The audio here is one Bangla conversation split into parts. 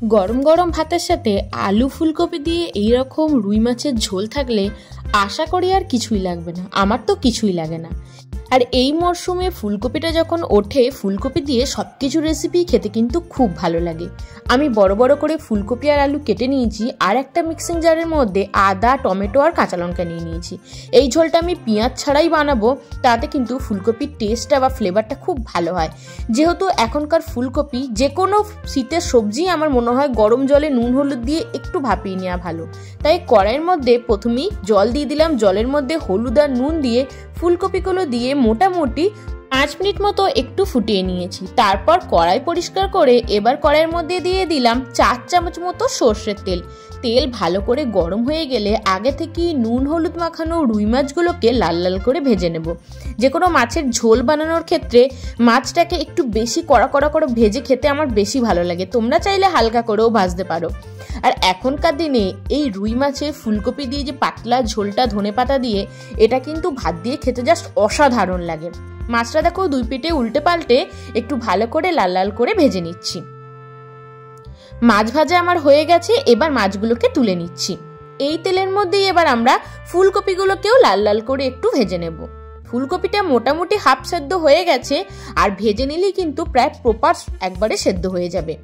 গরম গরম ভাতের সাথে আলু ফুলকপি দিয়ে এইরকম রুই মাছের ঝোল থাকলে আশা করি আর কিছুই লাগবে না। আমার তো কিছুই লাগে না। আর এই মরশুমে ফুলকপিটা যখন ওঠে, ফুলকপি দিয়ে সবকিছু রেসিপি খেতে কিন্তু খুব ভালো লাগে। আমি বড় বড় করে ফুলকপি আর আলু কেটে নিয়েছি, আর একটা মিক্সিং জারের মধ্যে আদা, টমেটো আর কাঁচা লঙ্কা নিয়ে নিয়েছি। এই ঝোলটা আমি পেঁয়াজ ছাড়াই বানাবো, তাতে কিন্তু ফুলকপির টেস্টটা বা ফ্লেভারটা খুব ভালো হয়। যেহেতু এখনকার ফুলকপি যে কোনো শীতের সবজি আমার মনে হয় গরম জলে নুন হলুদ দিয়ে একটু ভাপিয়ে নেওয়া ভালো। তাই কড়াইয়ের মধ্যে প্রথমেই জল দিয়ে দিলাম, জলের মধ্যে হলুদ আর নুন দিয়ে ফুলকপিগুলো দিয়ে মোটামুটি 5 মিনিট মতো একটু ফুটিয়ে নিয়েছি। তারপর কড়াই পরিষ্কার করে এবার কড়াইয়ের মধ্যে দিয়ে দিলাম 4 চামচ মতো সর্ষের তেল। তেল ভালো করে গরম হয়ে গেলে আগে থেকে নুন হলুদ মাখানো রুই মাছগুলোকে লাল লাল করে ভেজে নেব। যে কোনো মাছের ঝোল বানানোর ক্ষেত্রে মাছটাকে একটু বেশি কড়া কড়া করে ভেজে খেতে আমার বেশি ভালো লাগে। তোমরা চাইলে হালকা করেও ভাজতে পারো। আর এখনকার দিনে এই রুই মাছের ফুলকপি দিয়ে যে পাতলা ঝোলটা ধনেপাতা দিয়ে, এটা কিন্তু ভাত দিয়ে খেতে জাস্ট অসাধারণ লাগে। মাছটা দেখো 2 পিঠে উল্টে পাল্টে একটু ভালো করে লাল লাল করে ভেজে নিচ্ছি। মাছ ভাজা আমার হয়ে গেছে, এবার মাছগুলোকে তুলে নিচ্ছি। এই তেলের মধ্যেই এবার আমরা ফুলকপিগুলোকেও লাল লাল করে একটু ভেজে নেব। ফুলকপিটা মোটামুটি হাফ সেদ্ধ হয়ে গেছে, আর ভেজে নিলেই কিন্তু প্রায় প্রপার একবারে সেদ্ধ হয়ে যাবে।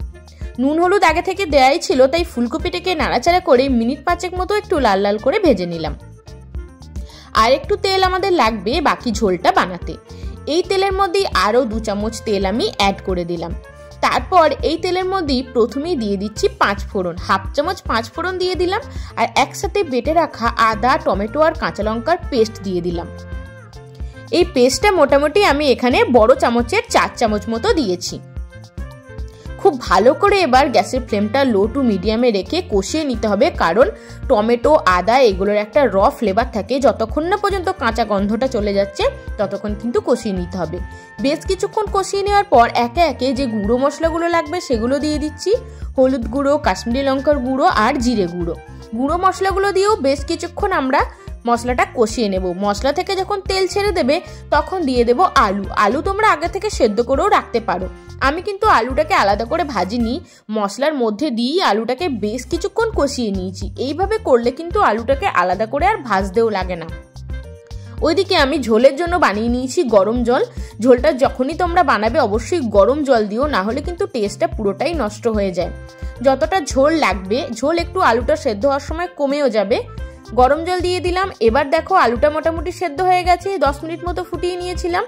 নুন হলুদ আগে থেকে দেয়াই ছিল, তাই ফুলকপিটাকে নাড়াচাড়া করে মিনিট 5 মতো একটু লাল লাল করে ভেজে নিলাম। আর একটু তেল আমাদের লাগবে বাকি ঝোলটা বানাতে। এই তেলের মধ্যেই আরও 2 চামচ তেল আমি অ্যাড করে দিলাম। তারপর এই তেলের মধ্যেই প্রথমেই দিয়ে দিচ্ছি 5 ফোড়ন, হাফ চামচ 5 ফোড়ন দিয়ে দিলাম। আর একসাথে বেটে রাখা আদা, টমেটো আর কাঁচা লঙ্কার পেস্ট দিয়ে দিলাম। এই পেস্টটা মোটামুটি আমি এখানে বড় চামচের 4 চামচ মতো দিয়েছি। খুব ভালো করে এবার গ্যাসের ফ্লেমটা লো টু মিডিয়ামে রেখে কষিয়ে নিতে হবে, কারণ টমেটো, আদা এগুলোর একটা র ফ্লেভার থাকে। যতক্ষণ না পর্যন্ত কাঁচা গন্ধটা চলে যাচ্ছে ততক্ষণ কিন্তু কষিয়ে নিতে হবে। বেশ কিছুক্ষণ কষিয়ে নেওয়ার পর একে একে যে গুঁড়ো মশলাগুলো লাগবে সেগুলো দিয়ে দিচ্ছি। হলুদ গুঁড়ো, কাশ্মীরি লঙ্কার গুঁড়ো আর জিরে গুঁড়ো। গুঁড়ো মশলাগুলো দিয়েও বেশ কিছুক্ষণ আমরা মশলাটা কষিয়ে নেব। মশলা থেকে যখন তেল ছেড়ে দেবে তখন দিয়ে দেব আলু। আলু তোমরা আগে থেকে সেদ্ধ করেও রাখতে পারো। আমি কিন্তু আলুটাকে আলাদা করে ভাজিনি, মশলার মধ্যে দিয়ে আলুটাকে বেশ কিছুক্ষণ কষিয়ে নিয়েছি। এইভাবে করলে কিন্তু আলুটাকে আলাদা করে আর ভাজতেও লাগে না। ওইদিকে আমি ঝোলের জন্য বানিয়ে নিয়েছি গরম জল। ঝোলটা যখনই তোমরা বানাবে অবশ্যই গরম জল দিও, না হলে কিন্তু টেস্টটা পুরোটাই নষ্ট হয়ে যায়। যতটা ঝোল লাগবে, ঝোল একটু আলুটা সেদ্ধ হওয়ার সময় কমেও যাবে। গরম জল দিয়ে দিলাম। এবার দেখো আলুটা মোটামুটি সেদ্ধ হয়ে গেছে, 10 মিনিট মতো ফুটিয়ে নিয়েছিলাম।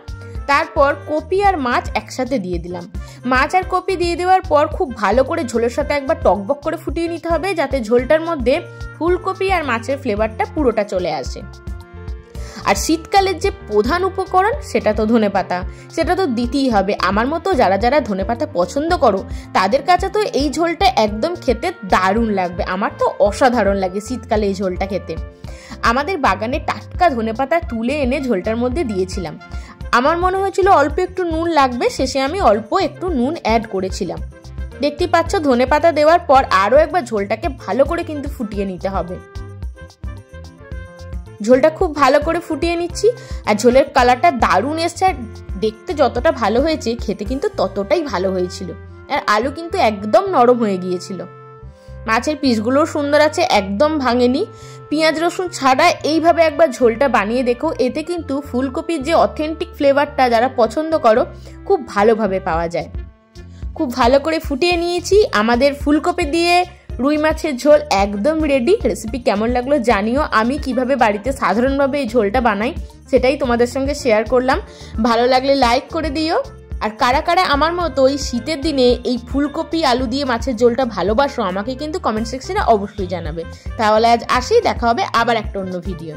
তারপর কপি আর মাছ একসাথে দিয়ে দিলাম। মাছ আর কপি দিয়ে দেওয়ার পর খুব ভালো করে ঝোলের সাথে একবার টকবক করে ফুটিয়ে নিতে হবে, যাতে ঝোলটার মধ্যে ফুলকপি আর মাছের ফ্লেভারটা পুরোটা চলে আসে। আর শীতকালের যে প্রধান উপকরণ সেটা তো ধনেপাতা, সেটা তো দিতেই হবে। আমার মতো যারা যারা ধনেপাতা পছন্দ করো তাদের কাছে তো এই ঝোলটা একদম খেতে দারুণ লাগবে। আমার তো অসাধারণ লাগে শীতকালে এই ঝোলটা খেতে। আমাদের বাগানে টাটকা ধনেপাতা তুলে এনে ঝোলটার মধ্যে দিয়েছিলাম। আমার মনে হয়েছিল অল্প একটু নুন লাগবে, শেষে আমি অল্প একটু নুন অ্যাড করেছিলাম। দেখতেই পাচ্ছ ধনেপাতা দেওয়ার পর আরও একবার ঝোলটাকে ভালো করে কিন্তু ফুটিয়ে নিতে হবে। ঝোলটা খুব ভালো করে ফুটিয়ে নিচ্ছি। আর ঝোলের কালারটা দারুণ এসছে, আর দেখতে যতটা ভালো হয়েছে খেতে কিন্তু ততটাই ভালো হয়েছিল। আর আলু কিন্তু একদম নরম হয়ে গিয়েছিল। মাছের পিসগুলোও সুন্দর আছে, একদম ভাঙেনি। পেঁয়াজ রসুন ছাড়া এইভাবে একবার ঝোলটা বানিয়ে দেখো, এতে কিন্তু ফুলকপির যে অথেন্টিক ফ্লেভারটা যারা পছন্দ করো খুব ভালোভাবে পাওয়া যায়। খুব ভালো করে ফুটিয়ে নিয়েছি। আমাদের ফুলকপি দিয়ে রুই মাছের ঝোল একদম রেডি। রেসিপি কেমন লাগলো জানিও। আমি কিভাবে বাড়িতে সাধারণভাবে এই ঝোলটা বানাই সেটাই তোমাদের সঙ্গে শেয়ার করলাম। ভালো লাগলে লাইক করে দিও। আর কারা কারা আমার মতো এই শীতের দিনে এই ফুলকপি আলু দিয়ে মাছের ঝোলটা ভালোবাসো আমাকে কিন্তু কমেন্ট সেকশনে অবশ্যই জানাবে। তাহলে আজ আসি, দেখা হবে আবার একটা অন্য ভিডিও।